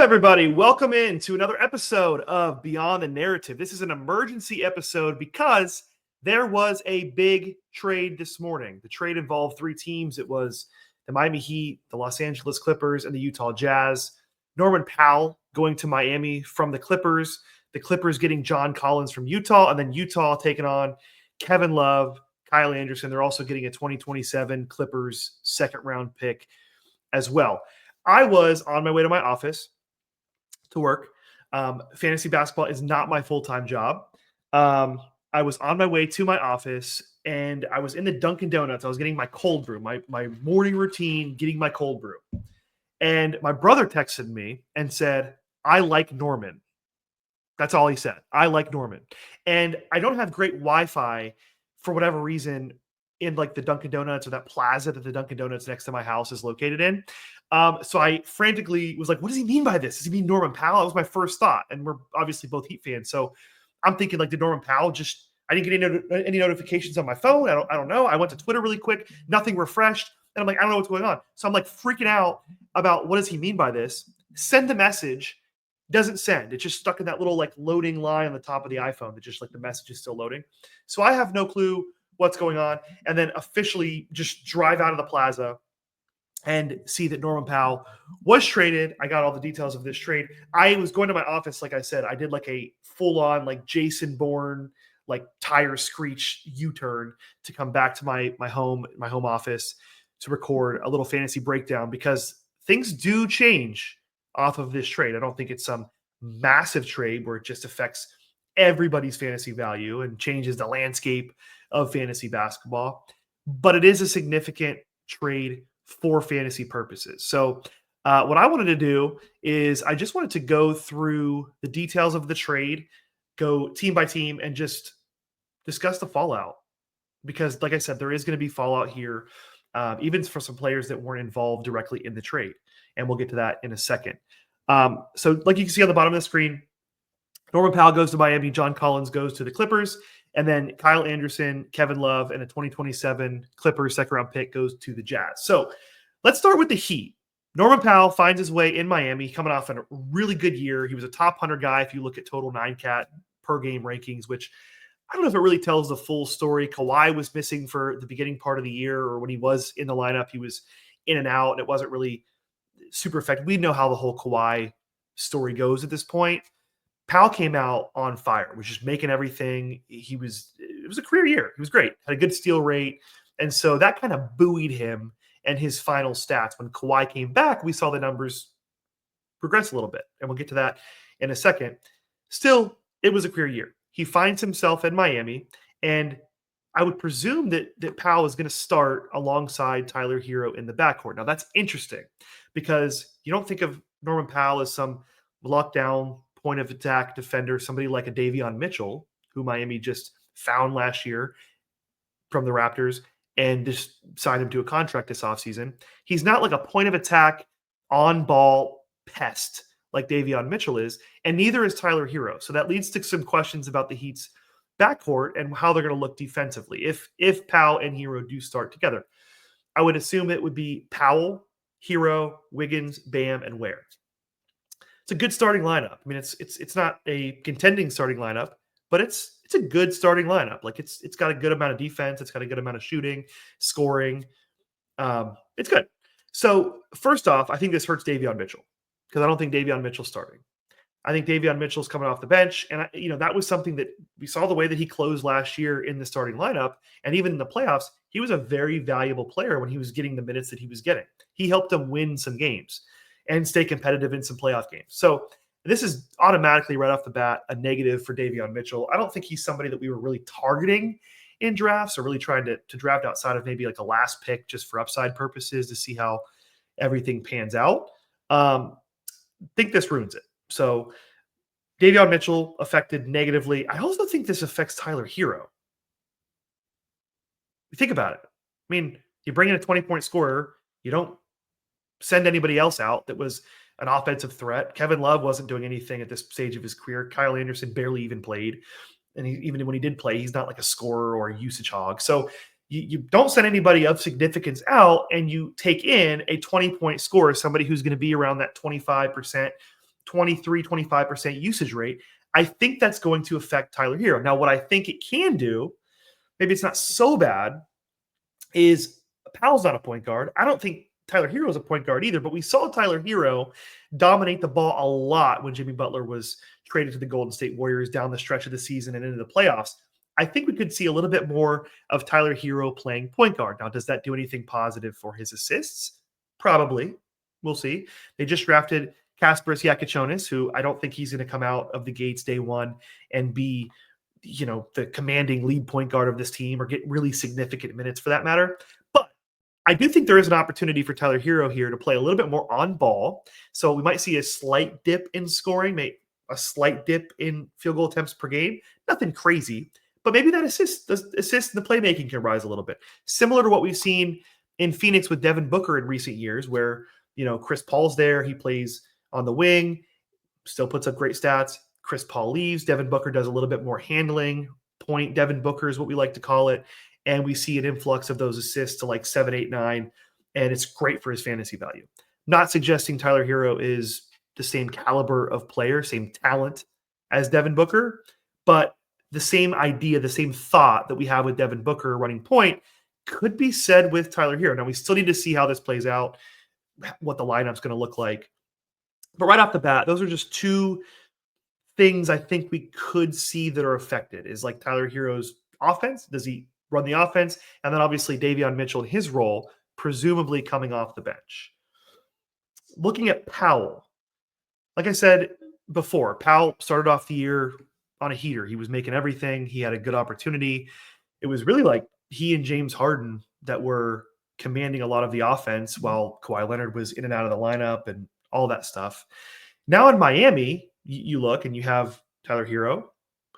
everybody? Welcome in to another episode of Beyond the Narrative. This is an emergency episode because there was a big trade this morning. The trade involved three teams. It was the Miami Heat, the Los Angeles Clippers, and the Utah Jazz. Norman Powell going to Miami from the Clippers getting John Collins from Utah, and then Utah taking on Kevin Love, Kyle Anderson. They're also getting a 2027 Clippers second-round pick as well. I was on my way to my office to work. Fantasy basketball is not my full-time job. I was on my way to my office, and I was in the Dunkin' Donuts. I was getting my cold brew, my morning routine, getting my cold brew. And my brother texted me and said, "I like Norman." That's all he said. "I like Norman." And I don't have great Wi-Fi for whatever reason in like the Dunkin' Donuts or that plaza that the Dunkin' Donuts next to my house is located in. So I frantically was like, what does he mean by this? Does he mean Norman Powell? That was my first thought. And we're obviously both Heat fans. So I'm thinking like, did Norman Powell I didn't get any notifications on my phone. I don't know. I went to Twitter really quick, nothing refreshed. And I'm like, I don't know what's going on. So I'm like freaking out about what does he mean by this? Send the message. Doesn't send. It's just stuck in that little like loading line on the top of the iPhone that just like the message is still loading. So I have no clue what's going on. And then officially just drive out of the plaza and see that Norman Powell was traded. I got all the details of this trade. I was going to my office, like I said, I did like a full-on like Jason Bourne, like tire screech U-turn to come back to my home office to record a little fantasy breakdown because things do change off of this trade. I don't think it's some massive trade where it just affects everybody's fantasy value and changes the landscape of fantasy basketball, but it is a significant trade for fantasy purposes. So what I wanted to do is I just wanted to go through the details of the trade, go team by team, and just discuss the fallout. Because like I said, there is going to be fallout here, even for some players that weren't involved directly in the trade. And we'll get to that in a second. So like you can see on the bottom of the screen, Norman Powell goes to Miami, John Collins goes to the Clippers, and then Kyle Anderson, Kevin Love, and a 2027 Clippers second-round pick goes to the Jazz. So let's start with the Heat. Norman Powell finds his way in Miami, coming off a really good year. He was a top 100 guy if you look at total 9-cat per game rankings, which I don't know if it really tells the full story. Kawhi was missing for the beginning part of the year, or when he was in the lineup, he was in and out, and it wasn't really super effective. We know how the whole Kawhi story goes at this point. Powell came out on fire, was just making everything. It was a career year. He was great, had a good steal rate. And so that kind of buoyed him and his final stats. When Kawhi came back, we saw the numbers progress a little bit. And we'll get to that in a second. Still, it was a career year. He finds himself in Miami, and I would presume that Powell is going to start alongside Tyler Herro in the backcourt. Now, that's interesting because you don't think of Norman Powell as some lockdown point of attack defender, somebody like a Davion Mitchell, who Miami just found last year from the Raptors and just signed him to a contract this offseason. He's not like a point of attack on-ball pest like Davion Mitchell is, and neither is Tyler Herro. So that leads to some questions about the Heat's backcourt and how they're going to look defensively if Powell and Herro do start together. I would assume it would be Powell, Herro, Wiggins, Bam, and Ware. It's a good starting lineup. I mean, it's not a contending starting lineup, but it's a good starting lineup. Like it's got a good amount of defense. It's got a good amount of shooting, scoring. It's good. So first off, I think this hurts Davion Mitchell because I don't think Davion Mitchell's starting. I think Davion Mitchell's coming off the bench, and that was something that we saw the way that he closed last year in the starting lineup, and even in the playoffs, he was a very valuable player when he was getting the minutes that he was getting. He helped them win some games and stay competitive in some playoff games. So this is automatically right off the bat a negative for Davion Mitchell. I don't think he's somebody that we were really targeting in drafts or really trying to draft outside of maybe like a last pick just for upside purposes to see how everything pans out. I think this ruins it. So Davion Mitchell affected negatively. I also think this affects Tyler Herro. Think about it. I mean, you bring in a 20-point scorer. You don't send anybody else out that was an offensive threat. Kevin Love wasn't doing anything at this stage of his career. Kyle Anderson barely even played. And even when he did play, he's not like a scorer or a usage hog. So you don't send anybody of significance out, and you take in a 20-point scorer, somebody who's going to be around that 25%, 23-25% usage rate. I think that's going to affect Tyler Herro. Now, what I think it can do, maybe it's not so bad, is Powell's not a point guard. I don't think Tyler Herro is a point guard either, but we saw Tyler Herro dominate the ball a lot when Jimmy Butler was traded to the Golden State Warriors down the stretch of the season and into the playoffs. I think we could see a little bit more of Tyler Herro playing point guard. Now, does that do anything positive for his assists? Probably. We'll see. They just drafted Kasparas Yakichonis, who I don't think he's going to come out of the gates day one and be, the commanding lead point guard of this team or get really significant minutes for that matter. But I do think there is an opportunity for Tyler Herro here to play a little bit more on ball. So we might see a slight dip in scoring, maybe a slight dip in field goal attempts per game. Nothing crazy, but maybe that assist and the playmaking can rise a little bit. Similar to what we've seen in Phoenix with Devin Booker in recent years, where, Chris Paul's there. He plays on the wing, still puts up great stats. Chris Paul leaves. Devin Booker does a little bit more handling. Point Devin Booker is what we like to call it. And we see an influx of those assists to like 7, 8, 9. And it's great for his fantasy value. Not suggesting Tyler Herro is the same caliber of player, same talent as Devin Booker, but the same idea, the same thought that we have with Devin Booker running point could be said with Tyler Herro. Now, we still need to see how this plays out, what the lineup's going to look like. But right off the bat, those are just two things I think we could see that are affected is like Tyler Herro's offense. Does he run the offense? And then obviously Davion Mitchell in his role, presumably coming off the bench. Looking at Powell, like I said before, Powell started off the year on a heater. He was making everything. He had a good opportunity. It was really like he and James Harden that were commanding a lot of the offense while Kawhi Leonard was in and out of the lineup and all that stuff. Now in Miami, you look and you have Tyler Herro,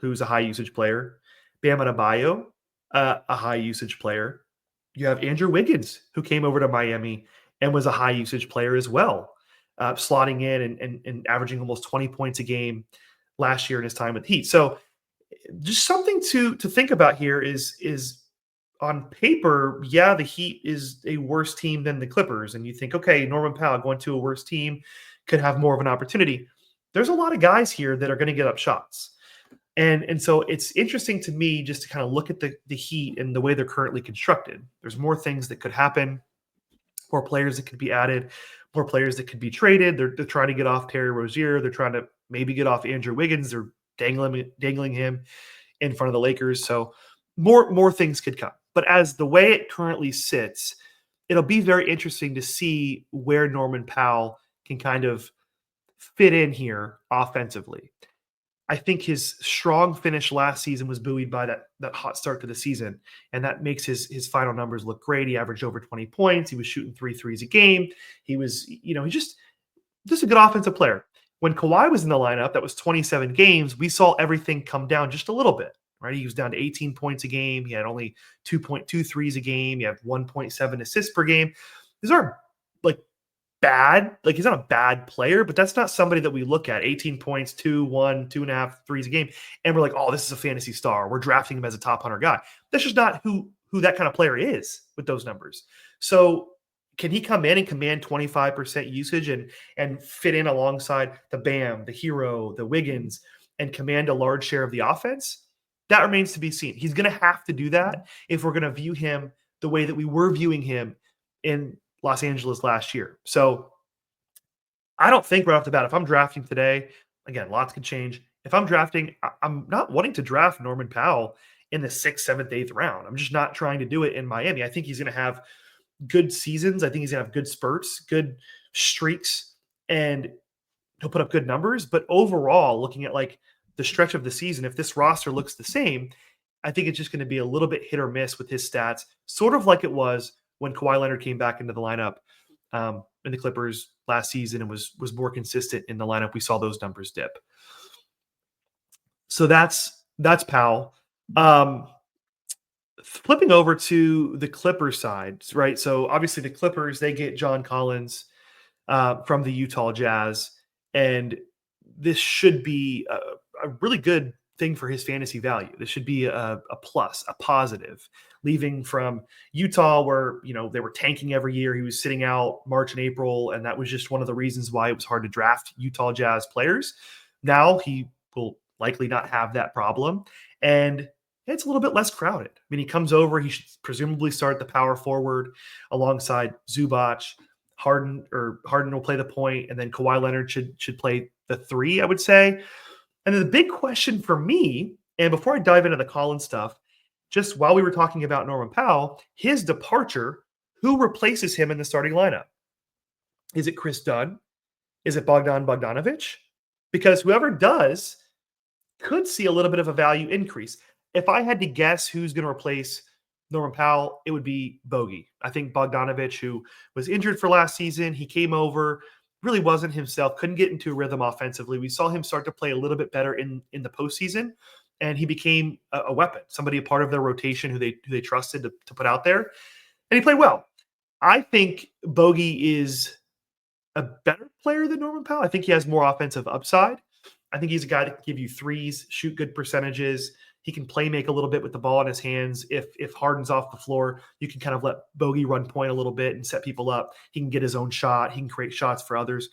who's a high usage player, Bam Adebayo, a high usage player. You have Andrew Wiggins, who came over to Miami and was a high usage player as well, slotting in and averaging almost 20 points a game last year in his time with Heat. So just something to think about here is on paper, yeah, the Heat is a worse team than the Clippers. And you think, okay, Norman Powell going to a worse team could have more of an opportunity. There's a lot of guys here that are going to get up shots. And so it's interesting to me just to kind of look at the Heat and the way they're currently constructed. There's more things that could happen, more players that could be added, more players that could be traded. They're trying to get off Terry Rozier. They're trying to maybe get off Andrew Wiggins. They're dangling him in front of the Lakers. So more things could come. But as the way it currently sits, it'll be very interesting to see where Norman Powell can kind of fit in here offensively. I think his strong finish last season was buoyed by that hot start to the season, and that makes his final numbers look great. He averaged over 20 points. He was shooting 3 threes a game. He was, he's just a good offensive player. When Kawhi was in the lineup, that was 27 games, we saw everything come down just a little bit, right? He was down to 18 points a game. He had only 2.2 threes a game. He had 1.7 assists per game. These aren't like bad. Like he's not a bad player, but that's not somebody that we look at 18 points, 2, 1, 2.5 threes a game. And we're like, oh, this is a fantasy star. We're drafting him as a top 100 guy. That's just not who that kind of player is with those numbers. So can he come in and command 25% usage and fit in alongside the Bam, the Herro, the Wiggins, and command a large share of the offense? That remains to be seen. He's going to have to do that if we're going to view him the way that we were viewing him in Los Angeles last year. So I don't think right off the bat, if I'm drafting today, again, lots could change. If I'm drafting, I'm not wanting to draft Norman Powell in the 6th, 7th, 8th round. I'm just not trying to do it in Miami. I think he's going to have good seasons. I think he's going to have good spurts, good streaks, and he'll put up good numbers. But overall, looking at like the stretch of the season, if this roster looks the same, I think it's just going to be a little bit hit or miss with his stats, sort of like it was when Kawhi Leonard came back into the lineup in the Clippers last season and was more consistent in the lineup. We saw those numbers dip. So that's Powell. Flipping over to the Clippers side, right? So obviously the Clippers, they get John Collins from the Utah Jazz, and this should be a really good thing for his fantasy value. This should be a plus, a positive. Leaving from Utah, where they were tanking every year, he was sitting out March and April, and that was just one of the reasons why it was hard to draft Utah Jazz players. Now he will likely not have that problem, and it's a little bit less crowded. I mean, he comes over, he should presumably start the power forward alongside Zubac. Harden will play the point, and then Kawhi Leonard should play the three, I would say. And then the big question for me, and before I dive into the Collins stuff, just while we were talking about Norman Powell, his departure, who replaces him in the starting lineup? Is it Chris Dunn? Is it Bogdan Bogdanovic? Because whoever does could see a little bit of a value increase. If I had to guess who's going to replace Norman Powell, it would be Bogey. I think Bogdanovic, who was injured for last season, he came over, really wasn't himself, couldn't get into a rhythm offensively. We saw him start to play a little bit better in the postseason, and he became a weapon, somebody a part of their rotation who they trusted to put out there, and he played well. I think Bogey is a better player than Norman Powell. I think he has more offensive upside. I think he's a guy that can give you threes, shoot good percentages. He can play make a little bit with the ball in his hands. If Harden's off the floor, you can kind of let Bogey run point a little bit and set people up. He can get his own shot. He can create shots for others.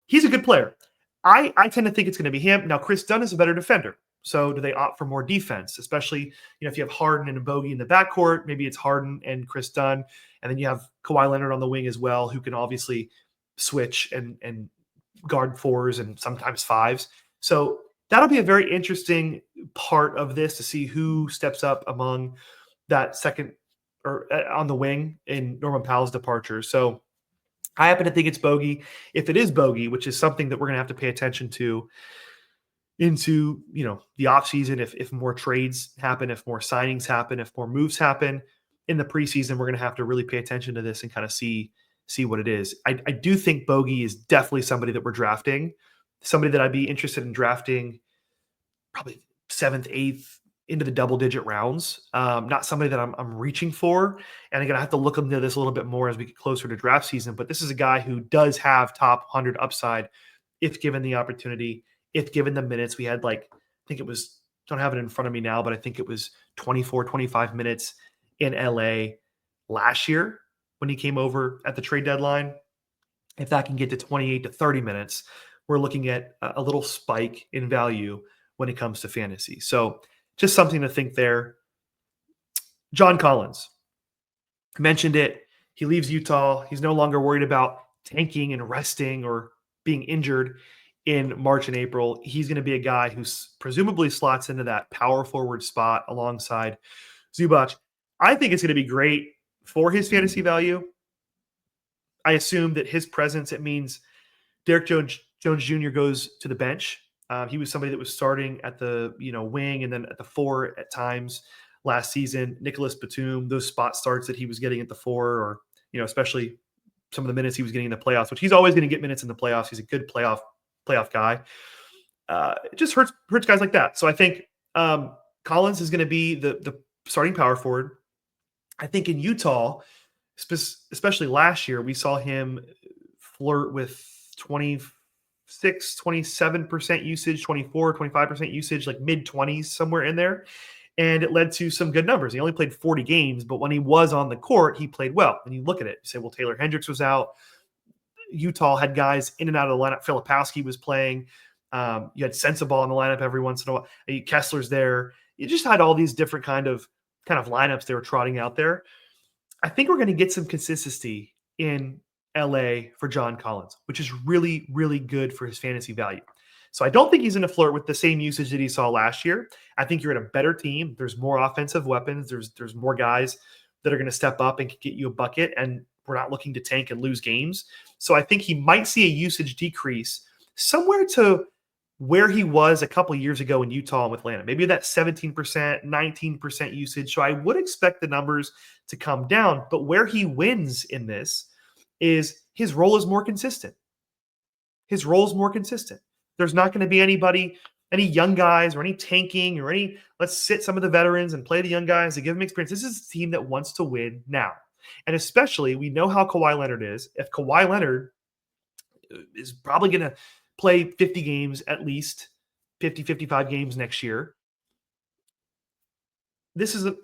He's a good player. I tend to think it's going to be him. Now, Chris Dunn is a better defender. So do they opt for more defense? Especially, if you have Harden and a Bogey in the backcourt, maybe it's Harden and Chris Dunn. And then you have Kawhi Leonard on the wing as well, who can obviously switch and guard fours and sometimes fives. So that'll be a very interesting part of this to see who steps up among that second or on the wing in Norman Powell's departure. So I happen to think it's Bogey. If it is Bogey, which is something that we're going to have to pay attention to into, the offseason, if more trades happen, if more signings happen, if more moves happen in the preseason, we're going to have to really pay attention to this and kind of see what it is. I do think Bogey is definitely somebody that we're drafting, somebody that I'd be interested in drafting probably 7th, 8th into the double-digit rounds. Not somebody that I'm reaching for. And again, I have to look into this a little bit more as we get closer to draft season. But this is a guy who does have top 100 upside if given the opportunity, if given the minutes. We had I think it was, don't have it in front of me now, but I think it was 24, 25 minutes in LA last year when he came over at the trade deadline. If that can get to 28 to 30 minutes, we're looking at a little spike in value when it comes to fantasy. So just something to think there. John Collins, mentioned it. He leaves Utah. He's no longer worried about tanking and resting or being injured in March and April. He's going to be a guy who presumably slots into that power forward spot alongside Zubac. I think it's going to be great for his fantasy value. I assume that his presence, it means Derek Jones Jr. goes to the bench. He was somebody that was starting at the wing and then at the 4 at times last season. Nicholas Batum, those spot starts that he was getting at the 4, or especially some of the minutes he was getting in the playoffs, which he's always going to get minutes in the playoffs. He's a good playoff guy. It just hurts guys like that. So I think Collins is going to be the starting power forward. I think in Utah, especially last year, we saw him flirt with 27% usage, 24, 25% usage, like mid-20s, somewhere in there. And it led to some good numbers. He only played 40 games, but when he was on the court, he played well. And you look at it, you say, well, Taylor Hendricks was out. Utah had guys in and out of the lineup. Filipowski was playing. You had Sensabaugh in the lineup every once in a while. Kessler's there. You just had all these different kind of lineups they were trotting out there. I think we're going to get some consistency in LA for John Collins, which is really, really good for his fantasy value. So I don't think he's going to flirt with the same usage that he saw last year. I think you're in a better team. There's more offensive weapons. There's more guys that are going to step up and can get you a bucket, and we're not looking to tank and lose games. So I think he might see a usage decrease somewhere to where he was a couple of years ago in Utah and with Atlanta. Maybe that 17%, 19% usage. So I would expect the numbers to come down, but where he wins in this is his role is more consistent. His role is more consistent. There's not going to be any young guys or any tanking or let's sit some of the veterans and play the young guys to give them experience. This is a team that wants to win now. And especially, we know how Kawhi Leonard is. If Kawhi Leonard is probably going to play 50 games at least 50, 55 games next year. This is a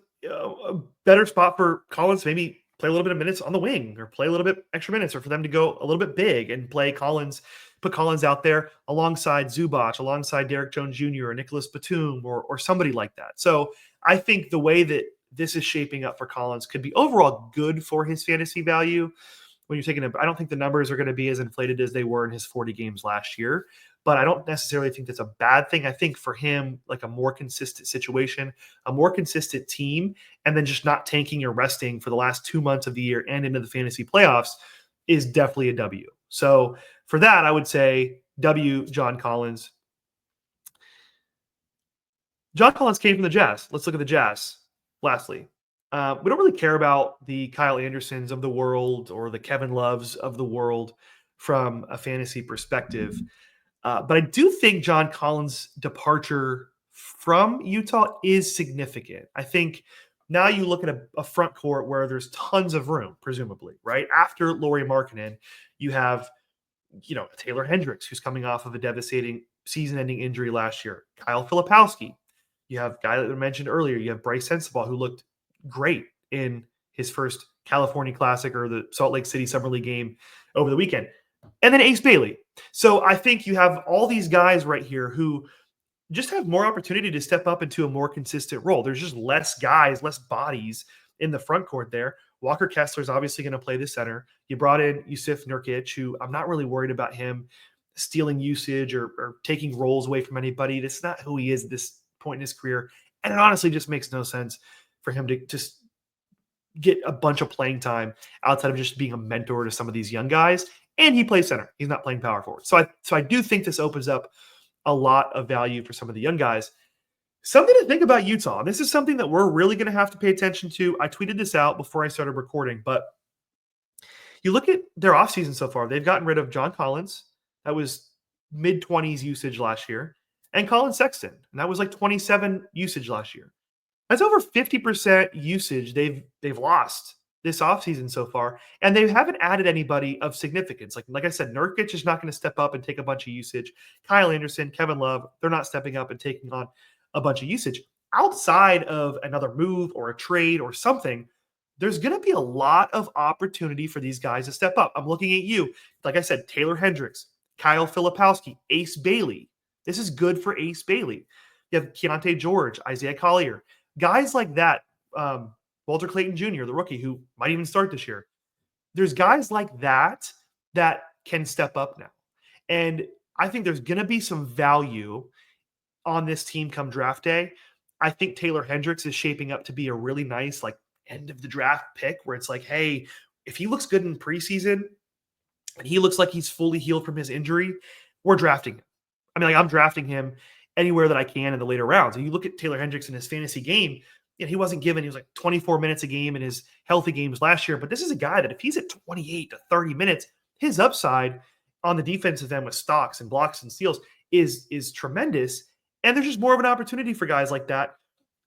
better spot for Collins to maybe play a little bit of minutes on the wing or play a little bit extra minutes, or for them to go a little bit big and play Collins, put Collins out there alongside Zubac, alongside Derek Jones Jr. or Nicholas Batum or somebody like that. So I think the way that this is shaping up for Collins could be overall good for his fantasy value. When you're taking I don't think the numbers are going to be as inflated as they were in his 40 games last year, but I don't necessarily think that's a bad thing. I think for him, like a more consistent situation, a more consistent team, and then just not tanking or resting for the last 2 months of the year and into the fantasy playoffs is definitely a W. So for that, I would say W, John Collins. John Collins came from the Jazz. Let's look at the Jazz. Lastly, we don't really care about the Kyle Andersons of the world or the Kevin Loves of the world from a fantasy perspective. But I do think John Collins' departure from Utah is significant. I think now you look at a front court where there's tons of room, presumably, right? After Lauri Markkanen, you have, Taylor Hendricks, who's coming off of a devastating season-ending injury last year. Kyle Filipowski. You have a guy that I mentioned earlier. You have Bryce Sensabaugh, who looked great in his first California Classic or the Salt Lake City Summer League game over the weekend. And then Ace Bailey. So I think you have all these guys right here who just have more opportunity to step up into a more consistent role. There's just less guys, less bodies in the front court there. Walker Kessler is obviously going to play the center. You brought in Yusuf Nurkic, who I'm not really worried about him stealing usage or taking roles away from anybody. That's not who he is at this point in his career. And it honestly just makes no sense for him to just get a bunch of playing time outside of just being a mentor to some of these young guys. And he plays center. He's not playing power forward. So I do think this opens up a lot of value for some of the young guys. Something to think about Utah. This is something that we're really going to have to pay attention to. I tweeted this out before I started recording, but you look at their offseason so far. They've gotten rid of John Collins. That was mid-20s usage last year. And Colin Sexton. And that was like 27 usage last year. That's over 50% usage they've lost this offseason so far, and they haven't added anybody of significance. Like I said, Nurkic is not going to step up and take a bunch of usage. Kyle Anderson, Kevin Love, they're not stepping up and taking on a bunch of usage. Outside of another move or a trade or something, there's going to be a lot of opportunity for these guys to step up. I'm looking at you. Like I said, Taylor Hendricks, Kyle Filipowski, Ace Bailey. This is good for Ace Bailey. You have Keontae George, Isaiah Collier, guys like that. Walter Clayton Jr., the rookie, who might even start this year. There's guys like that can step up now. And I think there's going to be some value on this team come draft day. I think Taylor Hendricks is shaping up to be a really nice, like, end of the draft pick where it's like, hey, if he looks good in preseason and he looks like he's fully healed from his injury, we're drafting him. I mean, like, I'm drafting him anywhere that I can in the later rounds. And you look at Taylor Hendricks in his fantasy game, he was like 24 minutes a game in his healthy games last year. But this is a guy that if he's at 28 to 30 minutes, his upside on the defensive end with stocks and blocks and steals is tremendous. And there's just more of an opportunity for guys like that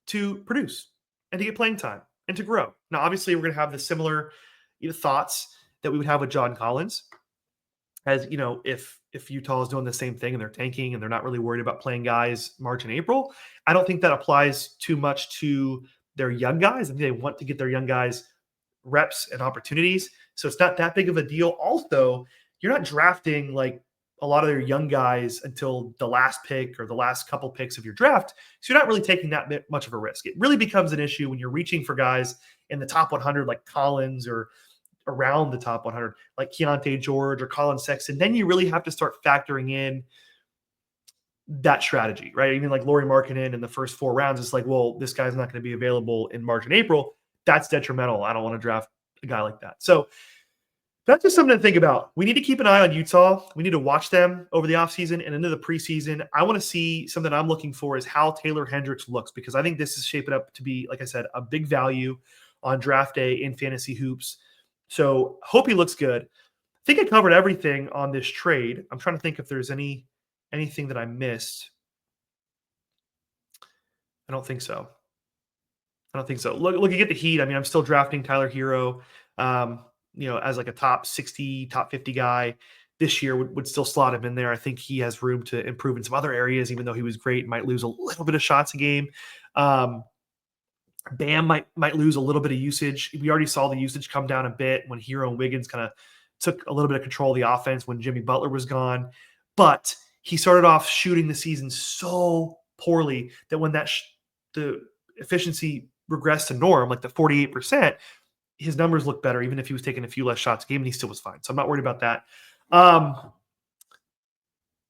to produce and to get playing time and to grow. Now, obviously, we're going to have the similar thoughts that we would have with John Collins. As if Utah is doing the same thing and they're tanking and they're not really worried about playing guys March and April, I don't think that applies too much to their young guys. I think they want to get their young guys reps and opportunities. So it's not that big of a deal. Also, you're not drafting like a lot of their young guys until the last pick or the last couple picks of your draft. So you're not really taking that much of a risk. It really becomes an issue when you're reaching for guys in the top 100 like Collins or around the top 100, like Keontae George or Colin Sexton. Then you really have to start factoring in that strategy, right? Even like Lauri Markkanen in the first 4 rounds, it's like, well, this guy's not going to be available in March and April. That's detrimental. I don't want to draft a guy like that. So that's just something to think about. We need to keep an eye on Utah. We need to watch them over the offseason and into the preseason. I want to see something I'm looking for is how Taylor Hendricks looks, because I think this is shaping up to be, like I said, a big value on draft day in fantasy hoops. So hope he looks good. I think I covered everything on this trade. I'm trying to think if there's anything that I missed. I don't think so. Look, you get the Heat. I mean, I'm still drafting Tyler Herro, as like a top 60, top 50 guy. this year would still slot him in there. I think he has room to improve in some other areas, even though he was great, might lose a little bit of shots a game. Bam might lose a little bit of usage. We already saw the usage come down a bit when Herro and Wiggins kind of took a little bit of control of the offense when Jimmy Butler was gone. But he started off shooting the season so poorly that when the efficiency regressed to norm, like the 48%, his numbers look better, even if he was taking a few less shots a game, and he still was fine. So I'm not worried about that. I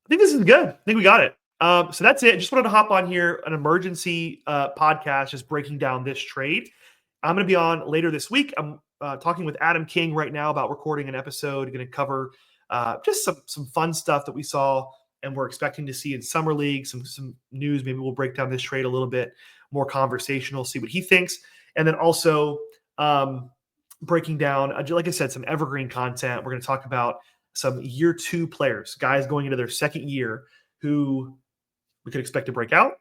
think this is good. I think we got it. So that's it. Just wanted to hop on here, an emergency podcast, just breaking down this trade. I'm going to be on later this week. I'm talking with Adam King right now about recording an episode. Going to cover just some fun stuff that we saw and we're expecting to see in summer league. Some news. Maybe we'll break down this trade a little bit more conversational. See what he thinks, and then also breaking down, like I said, some evergreen content. We're going to talk about some year 2 players, guys going into their second year who we could expect to break out,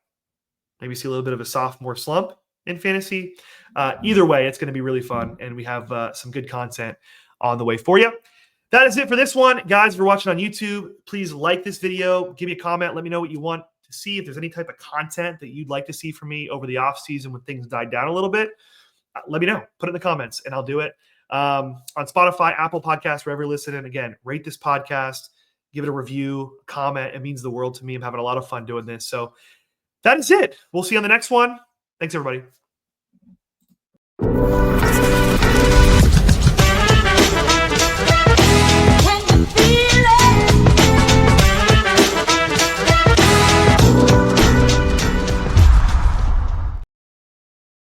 maybe see a little bit of a sophomore slump in fantasy. Either way, it's going to be really fun, and we have some good content on the way for you. That is it for this one. Guys, if you're watching on YouTube, please like this video. Give me a comment. Let me know what you want to see. If there's any type of content that you'd like to see from me over the offseason when things died down a little bit, let me know. Put it in the comments, and I'll do it. On Spotify, Apple Podcasts, wherever you're listening. Again, rate this podcast. Give it a review, comment. It means the world to me. I'm having a lot of fun doing this. So that is it. We'll see you on the next one. Thanks, everybody.